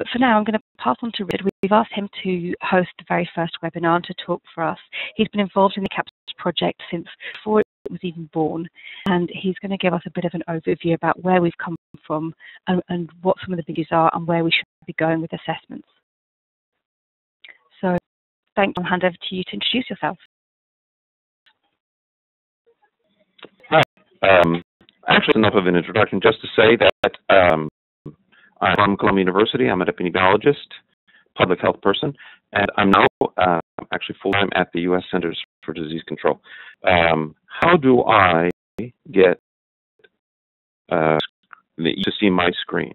But for now, I'm going to pass on to Richard. We've asked him to host the very first webinar and to talk for us. He's been involved in the ACAPS project since before it was even born, and he's going to give us a bit of an overview about where we've come from and what some of the biggies are and where we should be going with assessments. So, thanks. I'll hand over to you to introduce yourself. Hi. Actually, enough of an introduction just to say that I'm from Columbia University. I'm an epidemiologist, public health person, and I'm now actually full-time at the U.S. Centers for Disease Control. How do I get to see my screen?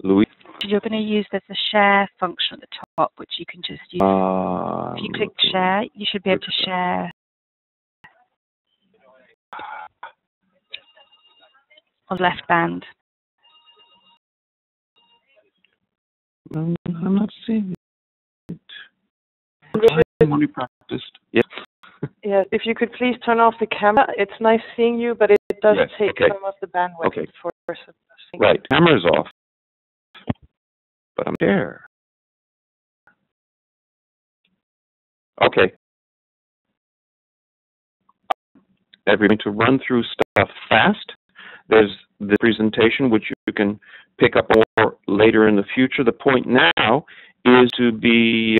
Louis? You're going to use the share function at the top, which you can just use. If you click share, you should be able to share on the left band. I'm not seeing it. I'm only practiced. Yeah. Yeah, if you could please turn off the camera. It's nice seeing you, but it does take some of the bandwidth for submitting. Right, camera's off. But I'm there. Okay. Everything to run through stuff fast. There's the presentation, which you can pick up more later in the future. The point now is to be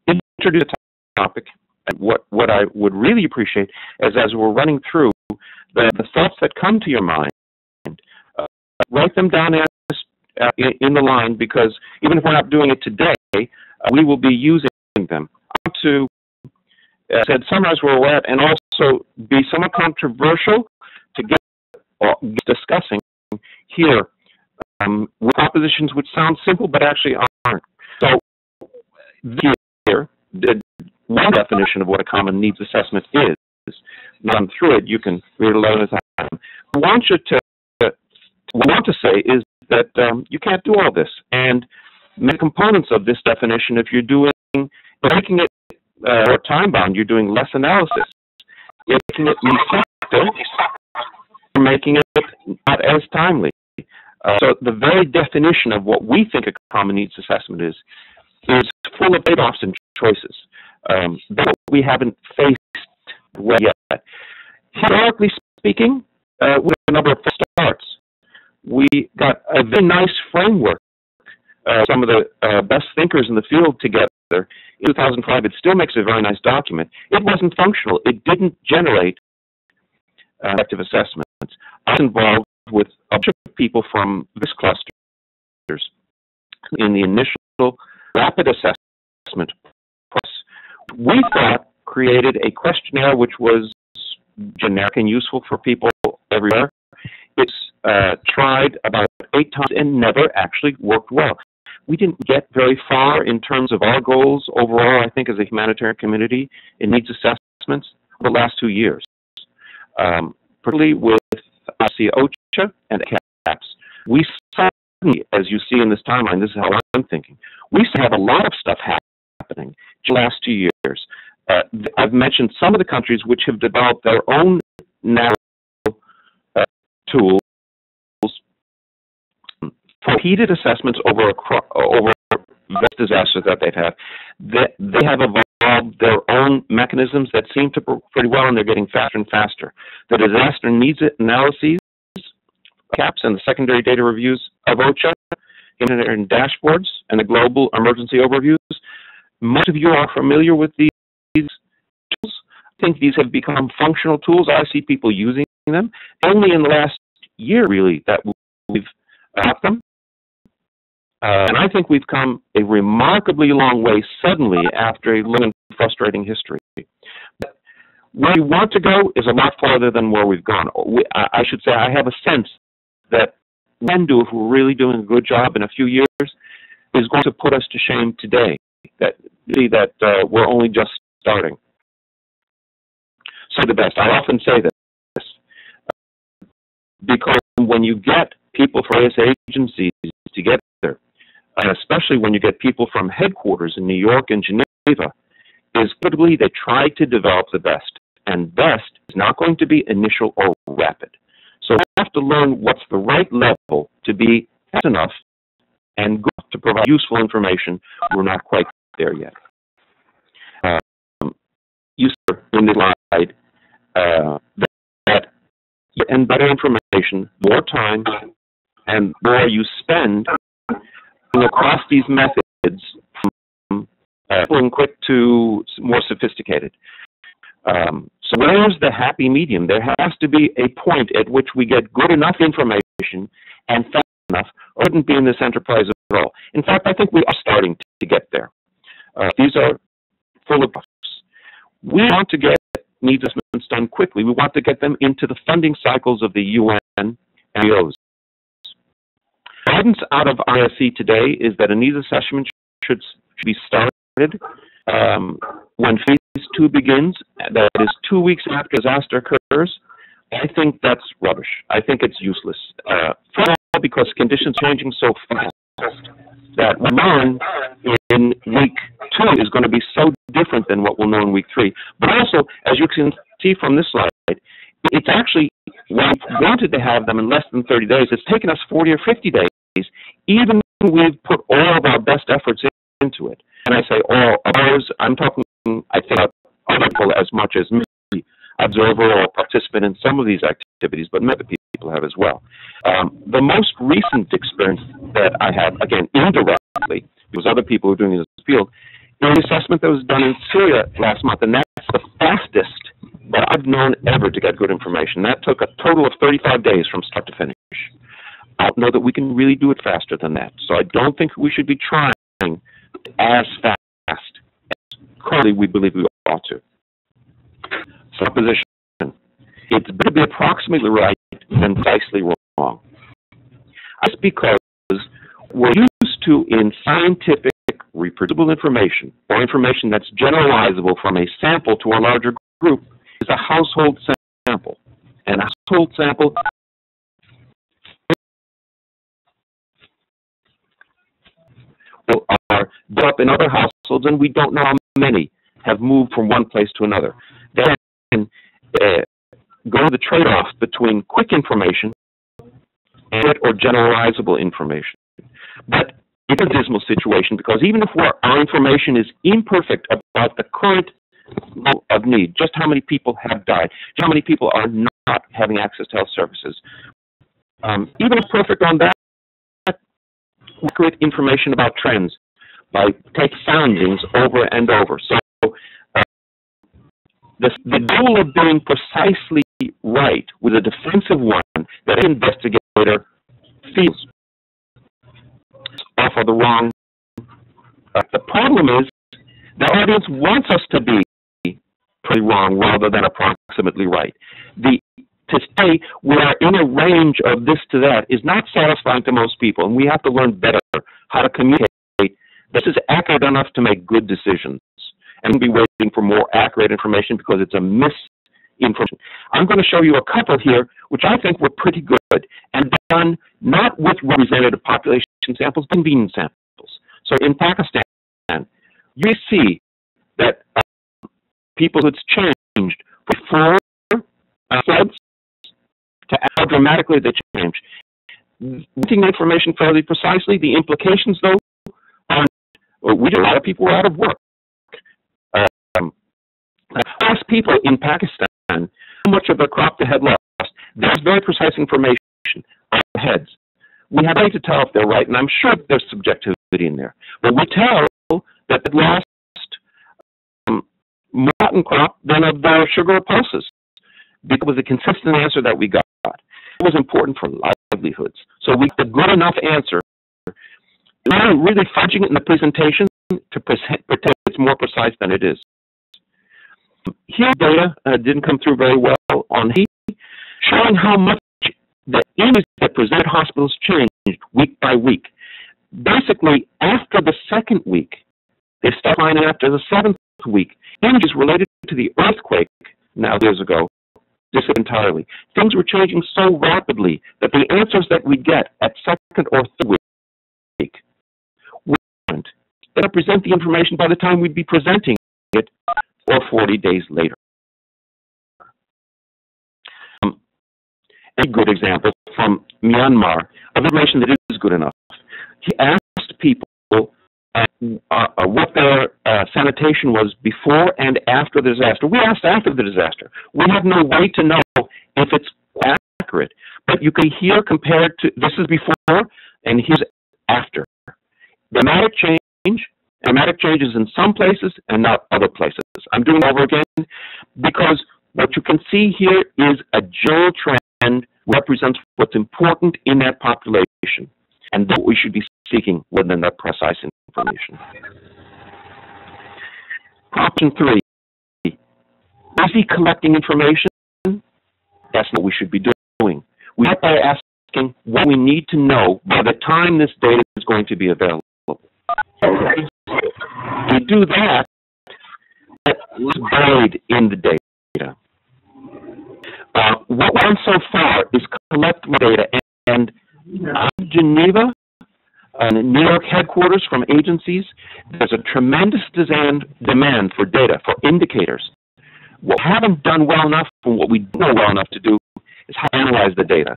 introduce the topic. And what I would really appreciate is, as we're running through, the thoughts that come to your mind, write them down in the line, because even if we're not doing it today, we will be using them. I want to summarize where we're at, and also be somewhat controversial to get discussing here with propositions which sound simple but actually aren't. So here, one definition of what a common needs assessment is. Run through it. You can read it alone at a time. What I want to say is that you can't do all this, and many components of this definition, if you're making it or time bound, you're doing less analysis. You're making it multi-sectoral, you're making it not as timely. So the very definition of what we think a common needs assessment is full of trade-offs and choices that we haven't faced well yet. Historically speaking, we have a number of starts. We got a very nice framework. Some of the best thinkers in the field together. In 2005, it still makes a very nice document. It wasn't functional. It didn't generate effective assessments. I was involved with a bunch of people from this clusters in the initial rapid assessment process. We thought created a questionnaire which was generic and useful for people everywhere. It's tried about 8 times and never actually worked well. We didn't get very far in terms of our goals overall, I think, as a humanitarian community in needs assessments over the last 2 years, particularly with OCHA and ACAPS. We suddenly, as you see in this timeline, this is how I'm thinking, we have a lot of stuff happening in the last 2 years. I've mentioned some of the countries which have developed their own narrow tools for repeated assessments over disasters that they've had. They have evolved their own mechanisms that seem to work pretty well, and they're getting faster and faster. The disaster needs analyses, CAPS, and the secondary data reviews of OCHA, humanitarian dashboards, and the global emergency overviews. Most of you are familiar with these tools. I think these have become functional tools. I see people using them. Only in the last year, really, that we've got them. And I think we've come a remarkably long way suddenly after a long and frustrating history. But where we want to go is a lot farther than where we've gone. I should say I have a sense that we can do, if we're really doing a good job in a few years, is going to put us to shame today. That we're only just starting. So the best. I often say this because when you get people from various agencies together, and especially when you get people from headquarters in New York and Geneva, is typically they try to develop the best. And best is not going to be initial or rapid. So we have to learn what's the right level to be fast enough and good to provide useful information. We're not quite there yet. You saw in the slide that and better information, more time, and more you spend across these methods, from quick to more sophisticated. So where's the happy medium? There has to be a point at which we get good enough information and fast enough, or wouldn't be in this enterprise at all. In fact, I think we are starting to get there. These are full of buffs. We want to get needs assessments done quickly. We want to get them into the funding cycles of the UN and NGOs. Guidance out of ISC today is that a needs assessment should be started when phase 2 begins. That is 2 weeks after disaster occurs. I think that's rubbish. I think it's useless. First of all, because conditions are changing so fast that what we learn in week 2 is going to be so different than what we'll know in week 3. But also, as you can see from this slide, it's actually, when we wanted to have them in less than 30 days, it's taken us 40 or 50 days, even when we've put all of our best efforts into it. And I say all ours, I'm talking, I think, other people as much as me, observer or participant in some of these activities, but many people have as well. The most recent experience that I have, again, indirectly, because other people who are doing this field, is the assessment that was done in Syria last month, and that's the fastest that I've known ever to get good information. That took a total of 35 days from start to finish. I don't know that we can really do it faster than that, so I don't think we should be trying as fast as currently we believe we ought to. Supposition. It's better to be approximately right than precisely wrong. That's because we're used to, in scientific, reproducible information, or information that's generalizable from a sample to a larger group, is a household sample. And a household sample are built up in other households, and we don't know how many have moved from one place to another. Then go to the trade-off between quick information and or generalizable information. But it's a dismal situation, because even if our information is imperfect about the current level of need, just how many people have died, just how many people are not having access to health services, even if perfect on that, accurate information about trends by take soundings over and over. So the goal of being precisely right with a defensive one that an investigator feels off of the wrong. The problem is the audience wants us to be pretty wrong rather than approximately right. To say we are in a range of this to that is not satisfying to most people, and we have to learn better how to communicate. This is accurate enough to make good decisions, and be waiting for more accurate information because it's a misinformation. I'm going to show you a couple here, which I think were pretty good, and done not with representative population samples, but convenience samples. So in Pakistan, you see that people, it's changed before floods to how dramatically they change. Getting information fairly precisely, the implications, though, we do a lot of people were out of work. Last people in Pakistan, how much of their crop they had lost. There's very precise information on their heads. We have a way to tell if they're right, and I'm sure there's subjectivity in there. But we tell that they lost more cotton crop than of their sugar or pulses, because it was a consistent answer that we got. It was important for livelihoods. So we got a good enough answer. Not really fudging it in the presentation to pretend it's more precise than it is. Here, data didn't come through very well on heat, showing how much the images that present hospitals changed week by week. Basically, after the second week, they start finding after the 7th week, images related to the earthquake now years ago disappeared entirely. Things were changing so rapidly that the answers that we get at second or third week weren't. They represent the information by the time we'd be presenting it, or 40 days later. a good example from Myanmar of information that is good enough. He asked people what their sanitation was before and after the disaster. We asked after the disaster. We have no way to know if it's accurate, but you can hear compared to, this is before and here's after. Dramatic changes in some places and not other places. I'm doing it over again because what you can see here is a general trend represents what's important in that population and what we should be seeking within that precise information. Option 3, is he collecting information? That's what we should be doing. We start by asking what we need to know by the time this data is going to be available. We do that, it's buried in the data. What we've done so far is collect data, and Geneva, New York headquarters from agencies, there's a tremendous demand for data, for indicators. What we haven't done well enough, and what we do know well enough to do, is how to analyze the data.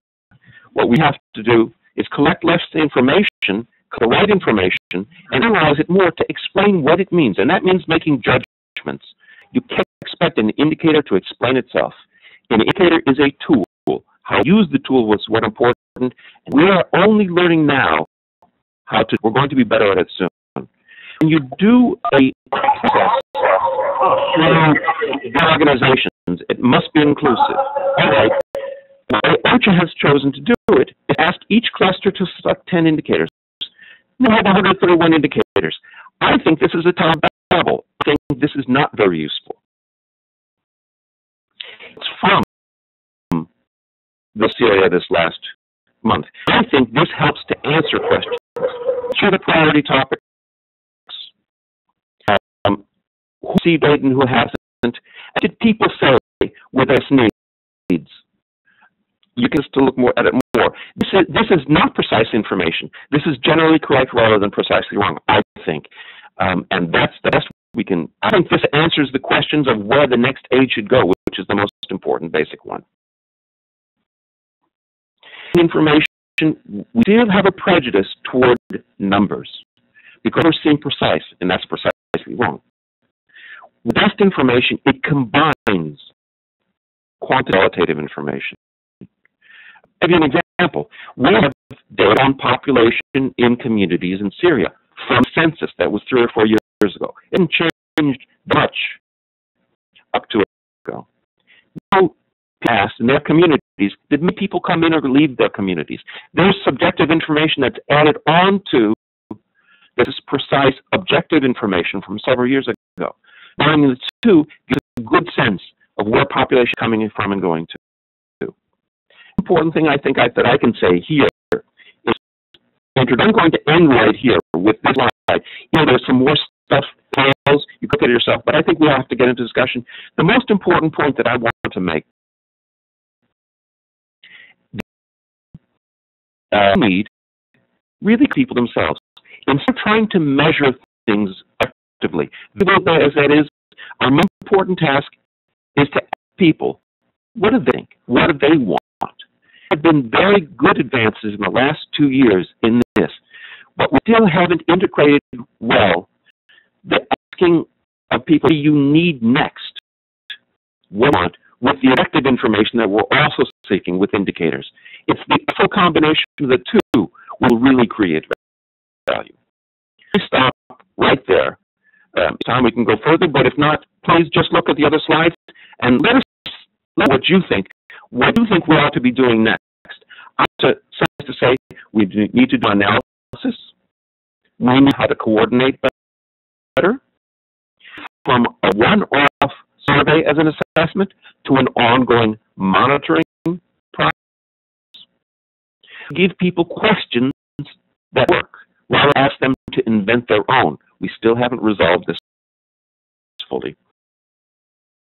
What we have to do is collect less information, the right information, and analyze it more to explain what it means. And that means making judgments. You can't expect an indicator to explain itself. An indicator is a tool. How to use the tool was what's important. And we are only learning now how to, we're going to be better at it soon. When you do a process through organizations, it must be inclusive. All right. The way OCHA has chosen to do it is ask each cluster to select 10 indicators. We have 131 indicators. I think this is a time babble. I think this is not very useful. It's from the Syria this last month. I think this helps to answer questions. Which are the priority topics? Who received aid and who hasn't? And did people say with us needs? You can still look more at it more. This is not precise information. This is generally correct rather than precisely wrong, I think. And that's the best we can. I think this answers the questions of where the next aid should go, which is the most important basic one. Information, we still have a prejudice toward numbers because we're seeing precise, and that's precisely wrong. With best information, it combines quantitative information. I'll give you an example. We have data on population in communities in Syria from census that was 3 or 4 years ago. It hasn't changed much up to ago. No past in their communities did many people come in or leave their communities. There's subjective information that's added on to this precise objective information from several years ago. Combining the two gives a good sense of where population is coming from and going to. Important thing I think that I can say here is, I'm going to end right here with this slide. There's some more stuff, files, you can look at it yourself, but I think we have to get into discussion. The most important point that I want to make, need really people themselves. Instead of trying to measure things effectively, as that is, our most important task is to ask people, what do they think? What do they want? There have been very good advances in the last 2 years in this, but we still haven't integrated well the asking of people what you need next, what you want, with the objective information that we're also seeking with indicators. It's the full combination of the two will really create value. Stop right there. Time we can go further, but if not, please just look at the other slides and let us know what you think. What do you think we ought to be doing next? I have to say we need to do analysis. We know how to coordinate better. From a one-off survey as an assessment to an ongoing monitoring process. Give people questions that work rather than ask them to invent their own. We still haven't resolved this fully.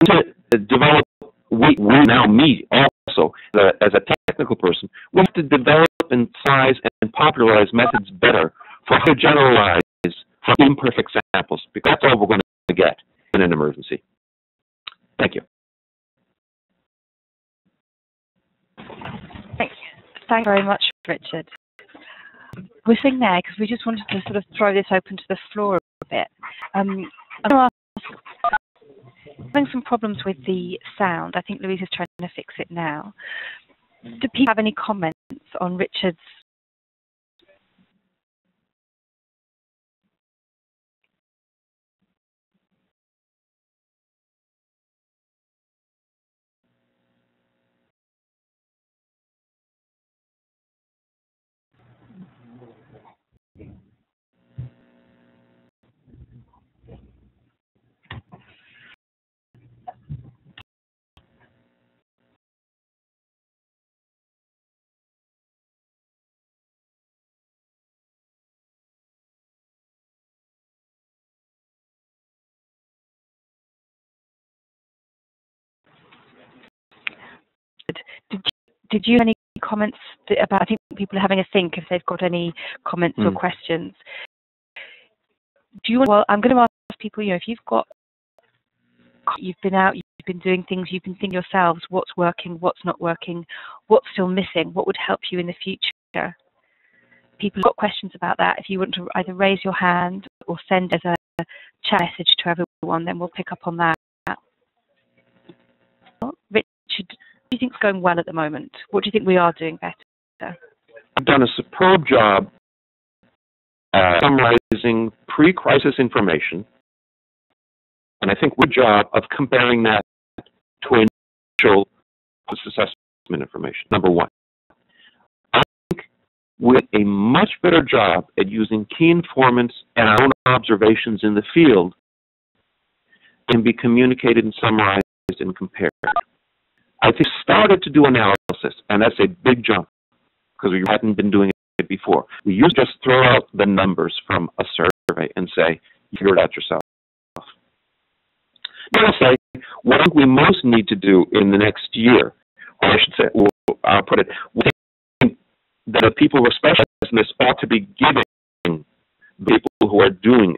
To develop, we now me also as a technical person, we have to develop and size and popularize methods better for how to generalize from imperfect samples, because that's all we're going to get in an emergency. Thank you. Thanks very much, Richard. We're sitting there because we just wanted to sort of throw this open to the floor a bit. I'm having some problems with the sound. I think Louise is trying to fix it now. Do people have any comments on Richard's? Did you have any comments about? I think people are having a think if they've got any comments or questions. Do you want? Well, I'm going to ask people. If you've been out, you've been doing things, you've been thinking yourselves, what's working, what's not working, what's still missing, what would help you in the future. People have got questions about that. If you want to either raise your hand or send as a chat message to everyone, then we'll pick up on that. Richard, what do you think is going well at the moment? What do you think we are doing better? I've done a superb job summarizing pre-crisis information, and I think we're job of comparing that to initial post-assessment information. Number one, I think we're a much better job at using key informants and our own observations in the field can be communicated and summarized and compared. I think started to do analysis, and that's a big jump because we hadn't been doing it before. We used to just throw out the numbers from a survey and say, you figure it out yourself. Now I'll say, what I think we most need to do in the next year, or I should say, I'll put it, we think that the people who are specialized in this ought to be giving people who are doing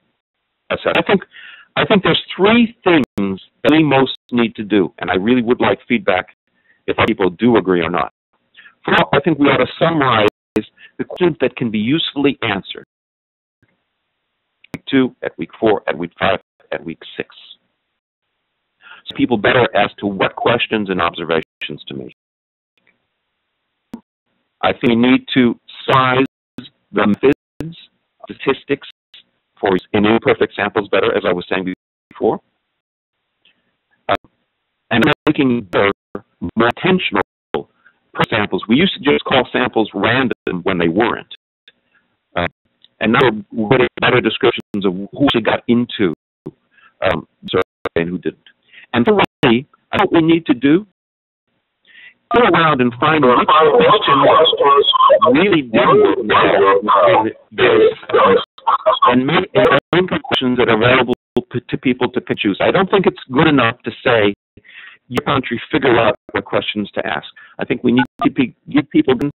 assessment. I think there's three things that we most need to do, and I really would like feedback if people do agree or not. First, I think we ought to summarize the questions that can be usefully answered. Week 2, at week 4, at week 5, at week 6. So people better as to what questions and observations to make. I think we need to size the methods, statistics, for in imperfect samples better, as I was saying before, and making better, more intentional per samples. We used to just call samples random when they weren't, and now we're getting better descriptions of who actually got into the survey and who didn't. And thirdly, I think what we need to do, go around and find which questions really didn't work and make questions that are available to people to pick choose. I don't think it's good enough to say your country figure out what questions to ask. I think we need to give people the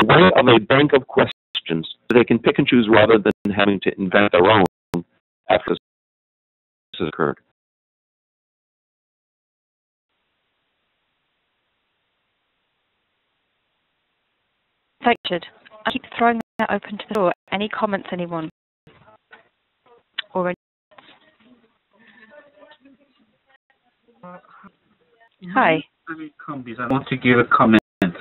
way of a bank of questions so they can pick and choose rather than having to invent their own after this has occurred. Thanks, Richard. I keep throwing that open to the floor. Any comments, anyone? Or hi. I want to give a comment. Please.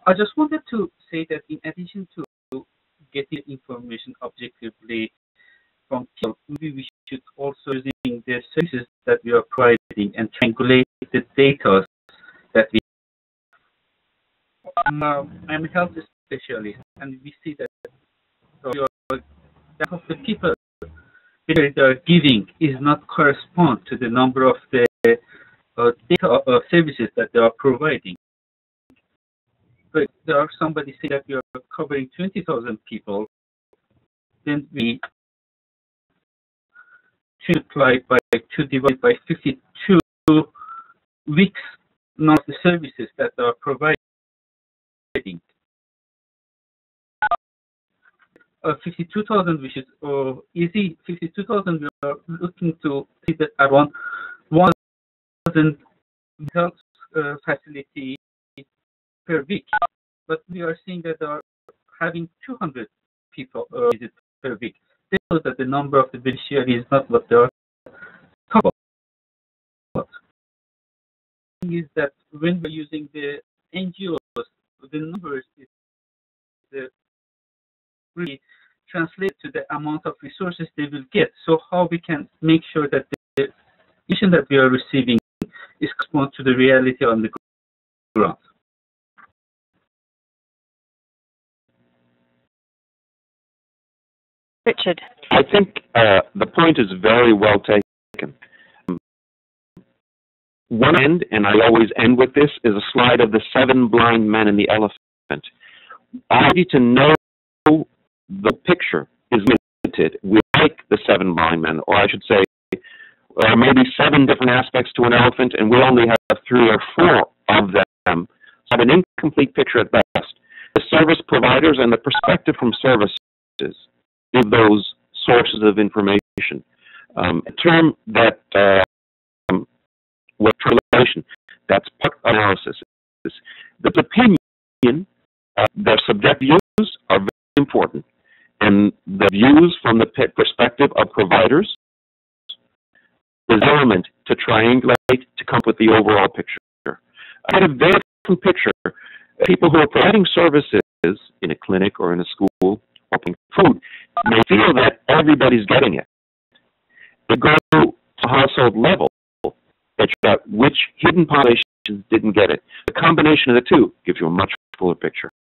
I just wanted to say that in addition to getting information objectively from people, maybe we should also using the services that we are providing and triangulate the data that we I'm a health specialist, and we see that of the people that they are giving is not correspond to the number of the data services that they are providing. But there are somebody say that we are covering 20,000 people, then we multiply by 2 divided by 52 weeks, not the services that are provided. 52,000, which is easy. 52,000, we are looking to see that around 1,000 health facility per week, but we are seeing that they are having 200 people visit per week. They know that the number of the beneficiaries is not what they are talking about. The thing is that when we're using the NGOs, the numbers is really translate to the amount of resources they will get. So how we can make sure that the information that we are receiving is correspond to the reality on the ground. Richard. I think the point is very well taken. One end, and I always end with this, is a slide of the 7 blind men and the elephant. I need to know the picture is limited. We like the 7 blind men, or I should say, maybe 7 different aspects to an elephant, and we only have 3 or 4 of them. So I have an incomplete picture at best. The service providers and the perspective from services give those sources of information. A term that with relation, that's part of analysis. The opinion, their subjective views are very important, and the views from the perspective of providers is element to triangulate to come up with the overall picture. I had a very different picture. People who are providing services in a clinic or in a school or food may feel that everybody's getting it. They go to a household level, which hidden populations didn't get it. The combination of the two gives you a much fuller picture.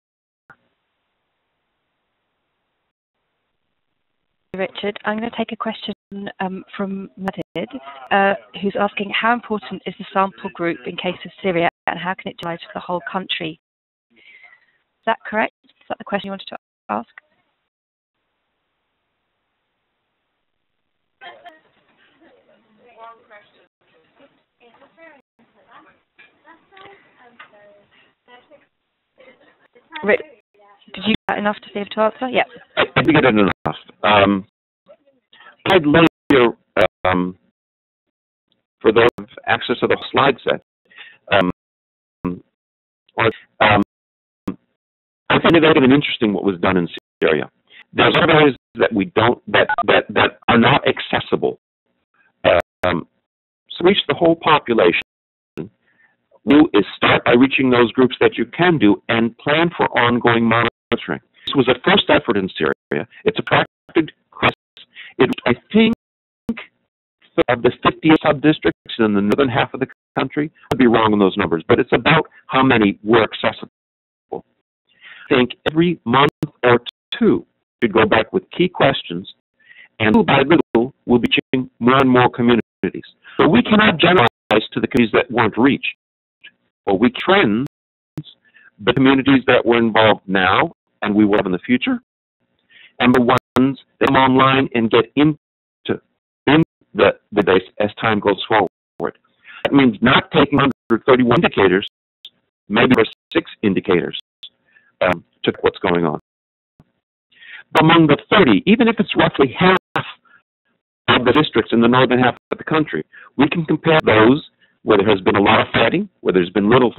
Richard, I'm going to take a question from Madid, who's asking, how important is the sample group in case of Syria, and how can it generalize for the whole country? Is that correct? Is that the question you wanted to ask? Did you get enough to be able to answer? Yeah. I did get enough. I'd later, for those who have access to the slide set, I find it very interesting what was done in Syria. There's areas that we don't, that are not accessible. So reach the whole population. Is start by reaching those groups that you can do and plan for ongoing monitoring. This was a first effort in Syria. It's a protracted crisis. I think of the 50 sub-districts in the northern half of the country, I'd be wrong on those numbers, but it's about how many were accessible. I think every month or 2 should go back with key questions, and little by little we'll be reaching more and more communities. So we cannot generalize to the communities that weren't reached. Well, we trends the communities that were involved now and we will have in the future, and the ones that come online and get into the base as time goes forward. That means not taking 131 indicators, maybe 6 indicators to what's going on. But among the 30, even if it's roughly half of the districts in the northern half of the country, we can compare those where there has been a lot of fighting, where there's been little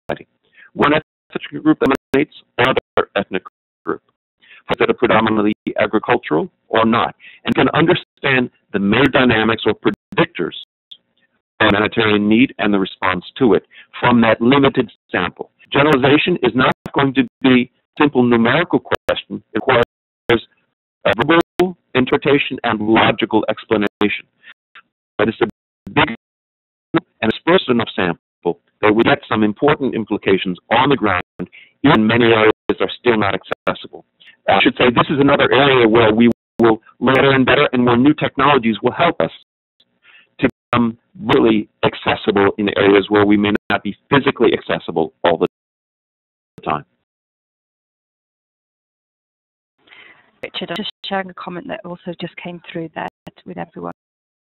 fighting. One ethnic group dominates another ethnic group, that are predominantly agricultural or not, and can understand the major dynamics or predictors of humanitarian need and the response to it from that limited sample. Generalization is not going to be a simple numerical question. It requires a verbal interpretation and logical explanation. But it's a big and a sparse enough sample that we get some important implications on the ground, even many areas are still not accessible. I should say this is another area where we will learn and better, and where new technologies will help us to become really accessible in areas where we may not be physically accessible all the time. Richard, I'm just sharing a comment that also just came through there with everyone.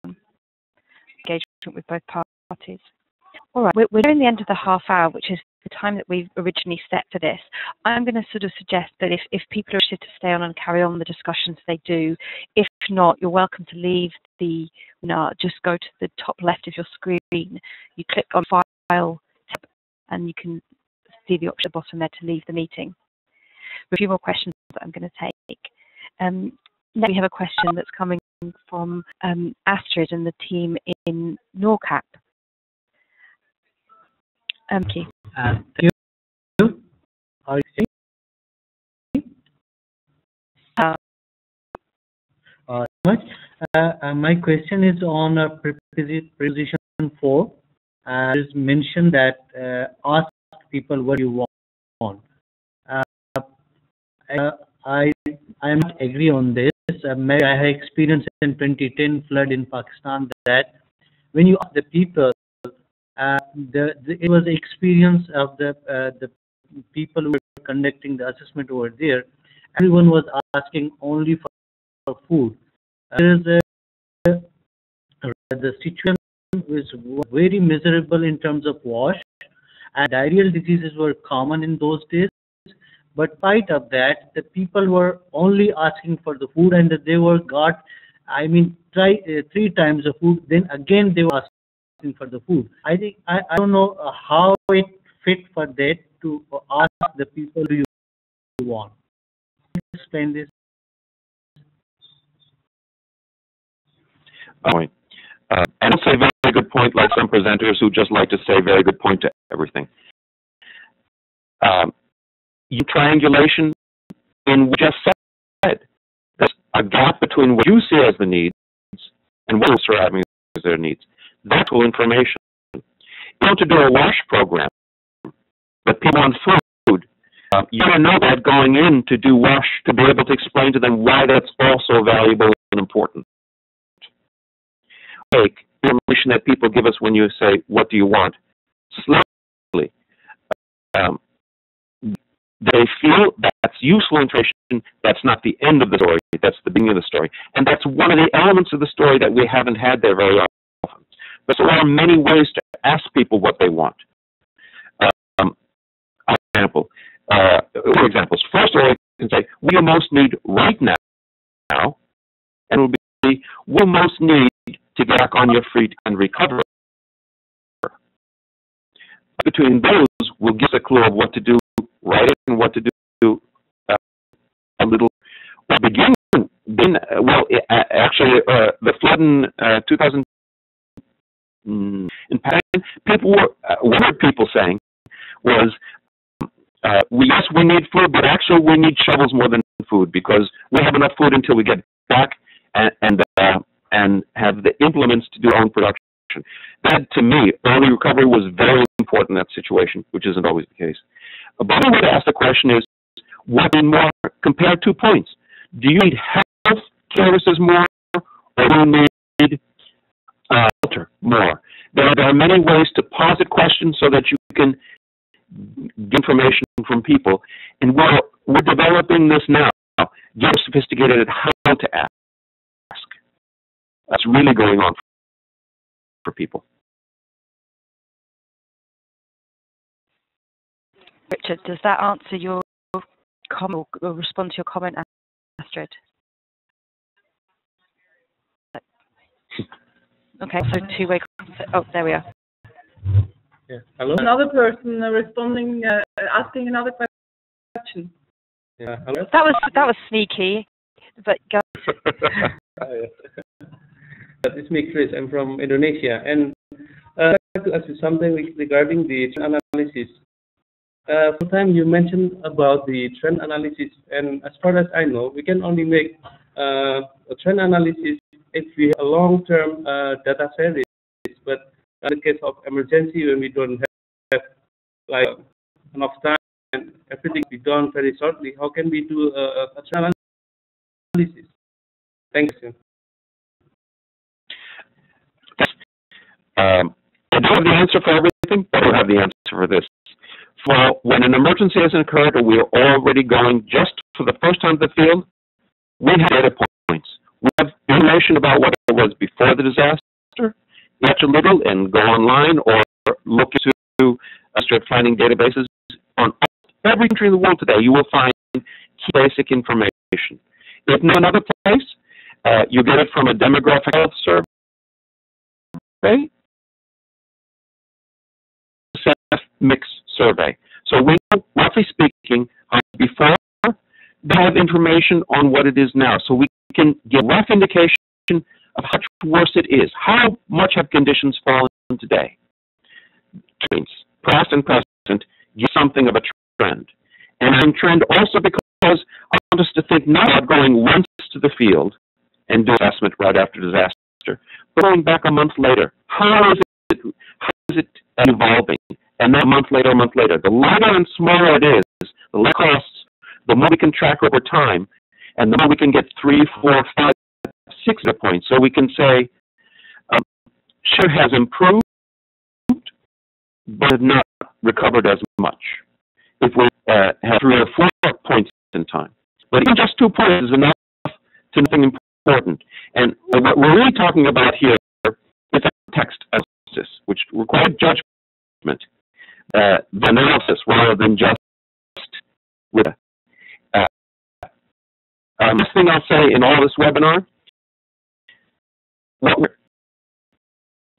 Engagement with both parties. All right, we're nearing the end of the half hour, which is the time that we originally set for this. I'm going to sort of suggest that if people are interested to stay on and carry on the discussions, they do. If not, you're welcome to leave the webinar. Just go to the top left of your screen. You click on File tab, and you can see the option at the bottom there to leave the meeting. A few more questions that I'm going to take. Now we have a question that's coming from Astrid and the team in NORCAP. Thank you. Thank you. My question is on preposition 4. It is mentioned that ask people what you want. I am not agree on this. I have experienced in 2010 flood in Pakistan that when you ask the people, it was the experience of the people who were conducting the assessment over there. Everyone was asking only for food. The situation was very miserable in terms of wash, and diarrheal diseases were common in those days. But spite of that, the people were only asking for the food, and they were got, I mean, 3 times the food. Then again, they were asking for the food. I think I don't know how it fit for that to ask the people do you want. Explain this. Point. And I'll say very good point, like some presenters who just like to say very good point to everything. Triangulation in what you just said. There's a gap between what you see as the needs and what is surrounding as their needs. That's all information. You want to do a WASH program, but people want food. You want to know that going in to do WASH to be able to explain to them why that's also valuable and important. Take information that people give us when you say, what do you want? Slowly. They feel that's useful information. That's not the end of the story. That's the beginning of the story. And that's one of the elements of the story that we haven't had there very often. But there are many ways to ask people what they want. For examples. First of all, you can say, what do you most need right now? And it will be, what do you most need to get back on your feet and recover? Between those will give us a clue of what to do right and what to do a little. Actually, the flood in 2000 in Pakistan, people were, what were people saying was, yes, we need food, but actually we need shovels more than food because we have enough food until we get back and have the implements to do our own production. That, to me, early recovery was very important in that situation, which isn't always the case. But I would ask the question is, what do you more? Compare 2 points. Do you need health services more, or do you need shelter more? There are many ways to posit questions so that you can get information from people. And we're developing this now, get sophisticated at how to ask. That's really going on for people. Richard, does that answer your comment or respond to your comment, Astrid? Okay, so two-way. Oh, there we are. Yeah. Hello. Another person responding, asking another question. Yeah. Hello. That was sneaky, but go. It's me, Chris. I'm from Indonesia, and I'd like to ask you something regarding the trend analysis. For time you mentioned about the trend analysis, and as far as I know, we can only make a trend analysis if we have a long-term data series. But in the case of emergency, when we don't have like enough time and everything be done very shortly, how can we do a trend analysis? Thank you. I don't have the answer for everything, but I have the answer for this. For when an emergency hasn't occurred or we are already going just for the first time to the field, we have data points. We have information about what it was before the disaster. Watch a little and go online or look into disaster planning databases. On every country in the world today, you will find key basic information. If not another place, you get it from a demographic health survey. Mix survey. So we know, roughly speaking, before they have information on what it is now. So we can get a rough indication of how much worse it is. How much have conditions fallen today? Trends, past and present, give something of a trend. And I'm trend also because I want us to think not about going once to the field and do assessment right after disaster, but going back a month later. How is it evolving? And then a month later, the lighter and smaller it is, the less costs, the more we can track over time, and the more we can get 3, 4, 5, 6 data points. So we can say, share has improved, but not recovered as much. If we have 3 or 4 points in time. But even just 2 points is enough to nothing important. And what we're really talking about here is a text analysis, which requires judgment, the analysis, rather than just with last thing I'll say in all this webinar,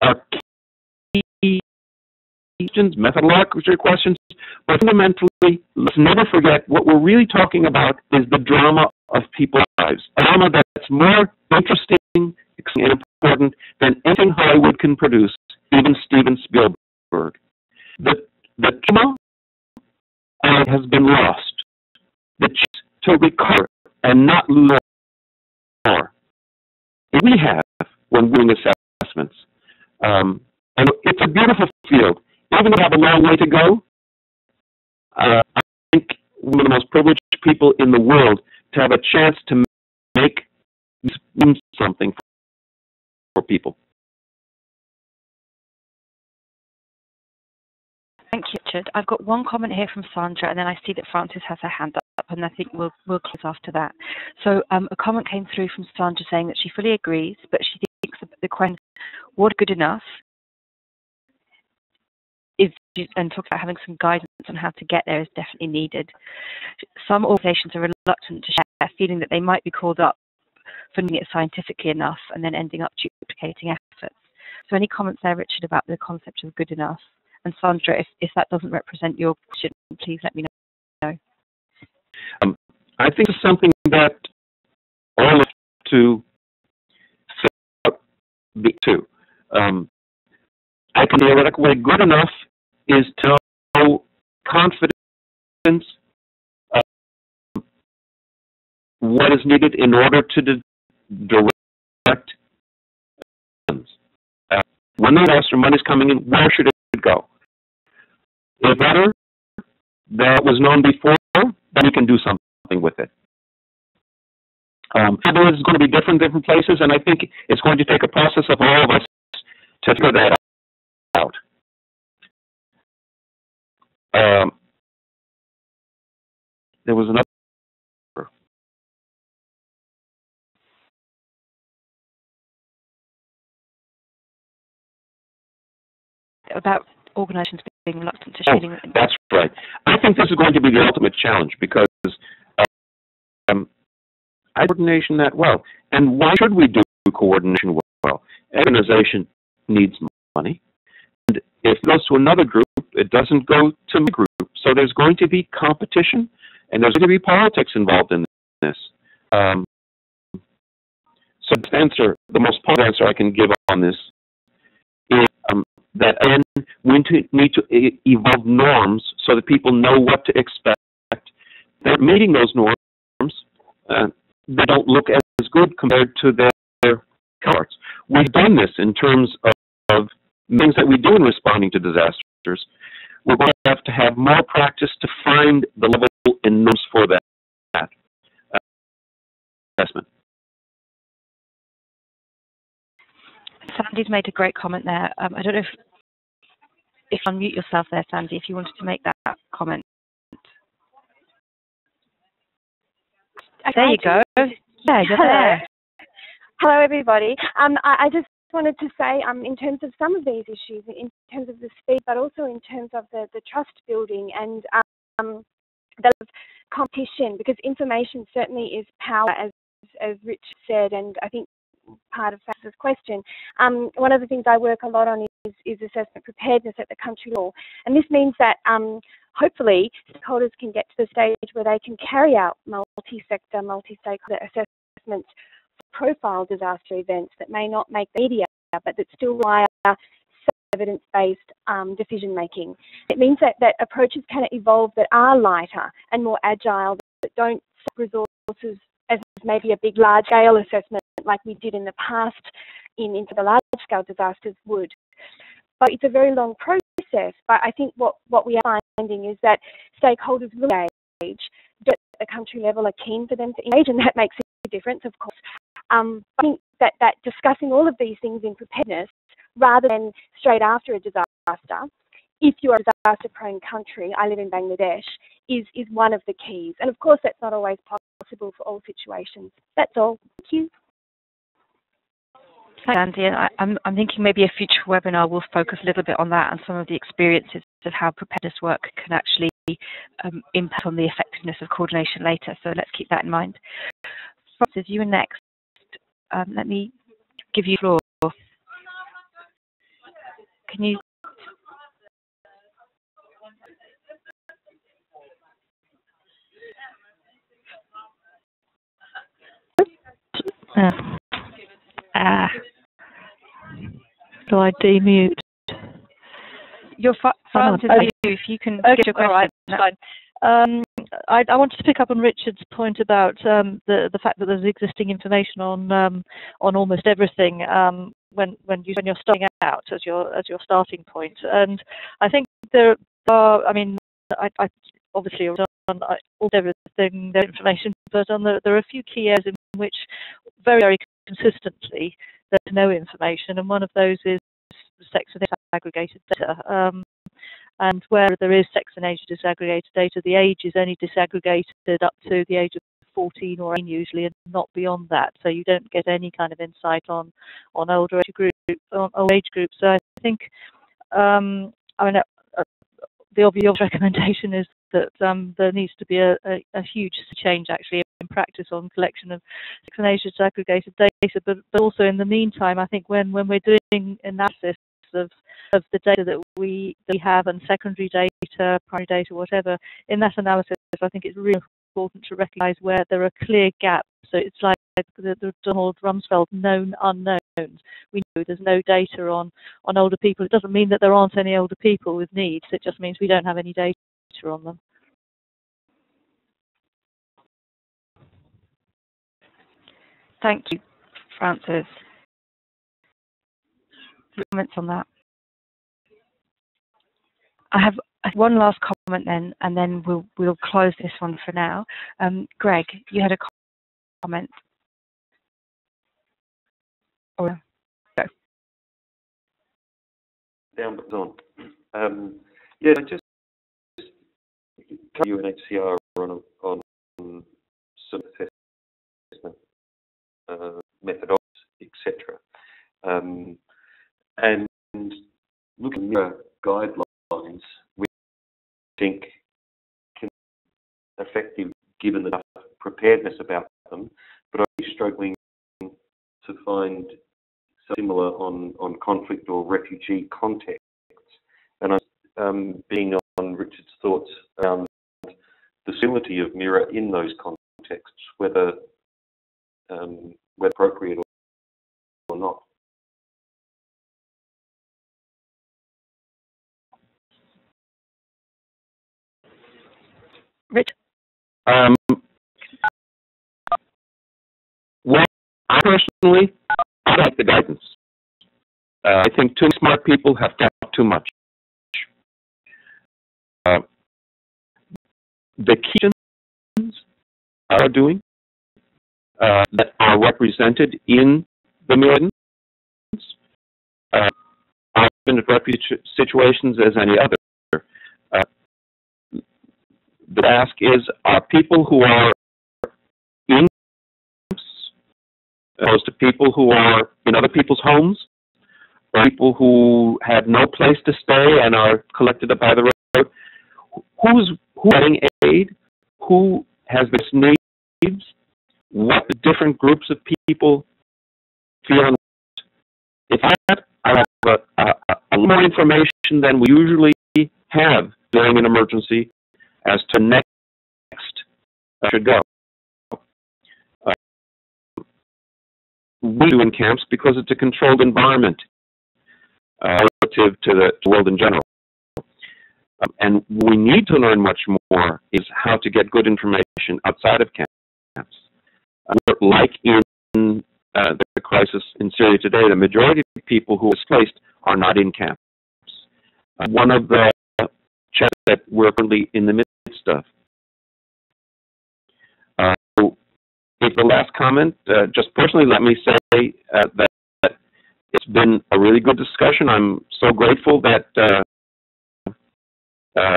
our key questions, methodological questions, but fundamentally, let's never forget what we're really talking about is the drama of people's lives. A drama that's more interesting and important than anything Hollywood can produce, even Steven Spielberg. The drama has been lost. The chance to recover and not lose more. And we have when doing assessments. And it's a beautiful field. Even though we have a long way to go, I think we're one of the most privileged people in the world to have a chance to make something for people. Thank you, Richard. I've got one comment here from Sandra, and then I see that Frances has her hand up, and I think we'll close after that. So a comment came through from Sandra saying that she fully agrees, but she thinks the question, what good enough, and talks about having some guidance on how to get there is definitely needed. Some organisations are reluctant to share, feeling that they might be called up for doing it scientifically enough and then ending up duplicating efforts. So any comments there, Richard, about the concept of good enough? And Sandra, if that doesn't represent your question, please let me know. I think it's something that all have to be to. I can theoretically way good enough is to know confidence what is needed in order to direct when the extra money is coming in, where should it go? If better that was known before, then we can do something with it. It is going to be different places, and I think it's going to take a process of all of us to figure that out. There was another. About organizations being reluctant to sharing. That's right. I think this is going to be the ultimate challenge because I coordination that well. And why should we do coordination well? Organization needs money. And if it goes to another group, it doesn't go to my group. So there's going to be competition, and there's going to be politics involved in this. So the most positive answer I can give on this is that again, we need to evolve norms so that people know what to expect. That meeting those norms, they don't look as good compared to their counterparts. We've done this in terms of things that we do in responding to disasters. We're going to have more practice to find the level and norms for that assessment. Sandy's made a great comment there. I don't know if unmute yourself there, Sandy, if you wanted to make that comment. Okay, there you go. Yeah, you're there. Hello, everybody. I just wanted to say, in terms of some of these issues, in terms of the speed, but also in terms of the trust building and the competition, because information certainly is power, as Rich said, and I think part of Frances' question. One of the things I work a lot on is assessment preparedness at the country level. And this means that hopefully stakeholders can get to the stage where they can carry out multi-sector, multi-stakeholder assessments for profile disaster events that may not make the media, but that still require evidence-based decision making. It means that approaches can evolve that are lighter and more agile, that don't suck resources as maybe a big large-scale assessment like we did in the past into the large-scale disasters would. But it's a very long process. But I think what we are finding is that stakeholders will engage, but at the country level are keen for them to engage, and that makes a difference, of course. I think that discussing all of these things in preparedness, rather than straight after a disaster, if you are a disaster-prone country, I live in Bangladesh, is one of the keys. And of course, that's not always possible for all situations. That's all. Thank you. Thanks, Andy. And I'm thinking maybe a future webinar will focus a little bit on that and some of the experiences of how preparedness work can actually impact on the effectiveness of coordination later. So let's keep that in mind. Francis, you are next. Let me give you the floor. Can you? Do I demute? Your Francis, if you can get your question. All right, fine. I wanted to pick up on Richard's point about the fact that there's existing information on almost everything when you're starting out as your starting point. And I think there are, I mean, I obviously on almost everything there's information, but there are a few key areas in which very, very consistently there's no information, and one of those is sex and age disaggregated data. And where there is sex and age disaggregated data, the age is only disaggregated up to the age of 14 or 18 usually, and not beyond that. So you don't get any kind of insight on older age groups. So I think, I mean, the obvious recommendation is that there needs to be a huge change actually in practice on collection of sex and age disaggregated data. But also in the meantime, I think when we're doing analysis of the data that we have and secondary data, primary data, whatever, in that analysis, I think it's really important to recognise where there are clear gaps. So it's like the Donald Rumsfeld known unknowns. We know there's no data on older people. It doesn't mean that there aren't any older people with needs. It just means we don't have any data on them. Thank you, Francis. Comments on that? I have one last comment then, and then we'll close this one for now. Greg, you had a comment. Or go. Down but on. Yeah, just UNHCR on some assessment methodologies, etc. And looking at guidelines, we think can be effective given enough preparedness about them, but I'm struggling to find similar on conflict or refugee contexts. And I'm being on Richard's thoughts around the facility of mirror in those contexts, whether appropriate or not. Rich? Well, I personally, I like the guidance. I think too smart people have got too much. The key things are doing that are represented in the guidance are in refugee situations as any other. The ask is, are people who are in camps opposed to people who are in other people's homes, or people who have no place to stay and are collected by the road? Who's getting aid? Who has this needs? What the different groups of people feel? If I have a more information than we usually have during an emergency as to next should go. We do in camps because it's a controlled environment relative to the world in general. And we need to learn much more is how to get good information outside of camps. Like in the crisis in Syria today, the majority of people who are displaced are not in camps. One of the challenges that we're currently in the midst of. If the last comment, just personally, let me say that it's been a really good discussion. I'm so grateful that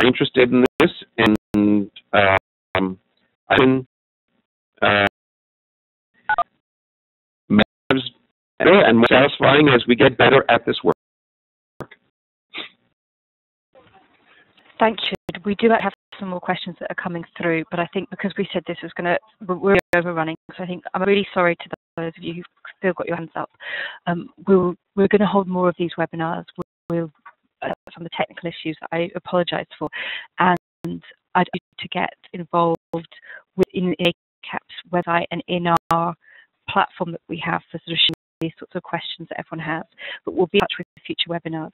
interested in this, and I've been better and more satisfying as we get better at this work. Thank you. We do have some more questions that are coming through, but I think because we said this was going to, we're overrunning, so I think I'm really sorry to those of you who've still got your hands up. We're going to hold more of these webinars. We'll some of the technical issues that I apologise for, and I'd like to get involved in ACAPS website and in our platform that we have for sort of these sorts of questions that everyone has. But we'll be in touch with future webinars.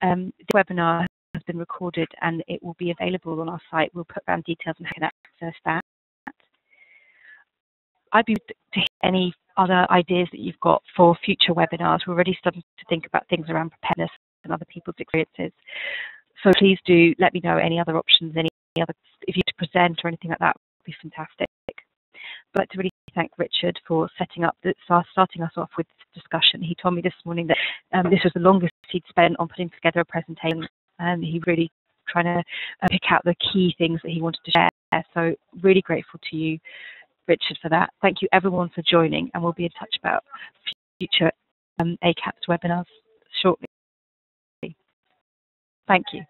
The webinar has been recorded and it will be available on our site. We'll put down details on how you can access that. I'd be to hear any other ideas that you've got for future webinars. We're already starting to think about things around preparedness and other people's experiences. So please do let me know any other options, any other, if you to present or anything like that would be fantastic. But I'd like to really thank Richard for starting us off with this discussion. He told me this morning that this was the longest he'd spent on putting together a presentation, and he really trying to pick out the key things that he wanted to share. So really grateful to you, Richard, for that. Thank you everyone for joining, and we'll be in touch about future ACAPS webinars shortly. Thank you.